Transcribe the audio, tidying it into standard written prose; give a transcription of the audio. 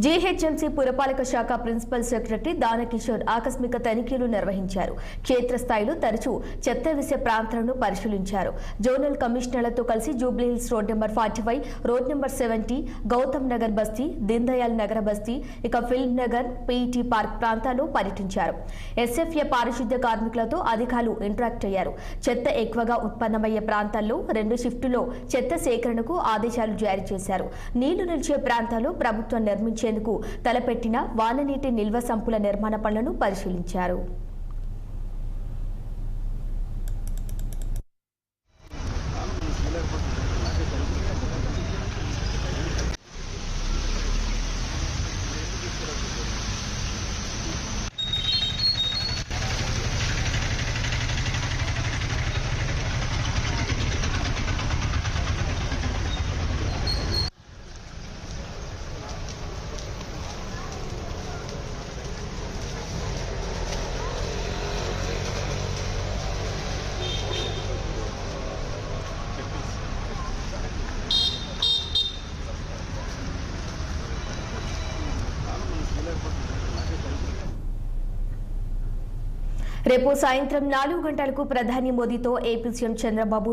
GHMC పురపాలక శాఖ principal secretary Dana Kishore ఆకస్మిక తనిఖీలు నిర్వహించారు. క్షేత్రస్థాయిలో తరచూ చెత్త వేసే ప్రాంతాలను పరిశీలించారు. జోనల్ కమిషనర్లతో కలిసి జూబ్లీహిల్స్ రోడ్ నెంబర్ 45, రోడ్ నెంబర్ 70, గౌతమ్ నగర్ బస్తీ, దీన్ దయాల్ నగర బస్తీ, ఇక ఫిల్మ్ నగర్, పీఈటీ పార్క్ ప్రాంతాల్లో పర్యటించారు. ఎస్ఎఫ్ఏ పారిశుద్ధ్య కార్మికులతో అధికారులు ఇంటరాక్ట్ అయ్యారు. చెత్త ఎక్కువగా ఉత్పన్నమయ్యే ప్రాంతాల్లో 2 షిఫ్టులో చెత్త సేకరణకు ఆదేశాలు జారీ చేశారు. నీళ్లు నిలిచే ప్రాంతాల్లో ప్రభుత్వం నిర్మించేందుకు తలపెట్టిన వాననీటి నిల్వ సంపుల నిర్మాణ పనులను పరిశీలించారు. రేపు సాయంత్రం 4 గంటలకు ప్రధాని మోదీతో ఏపీ సీఎం చంద్రబాబు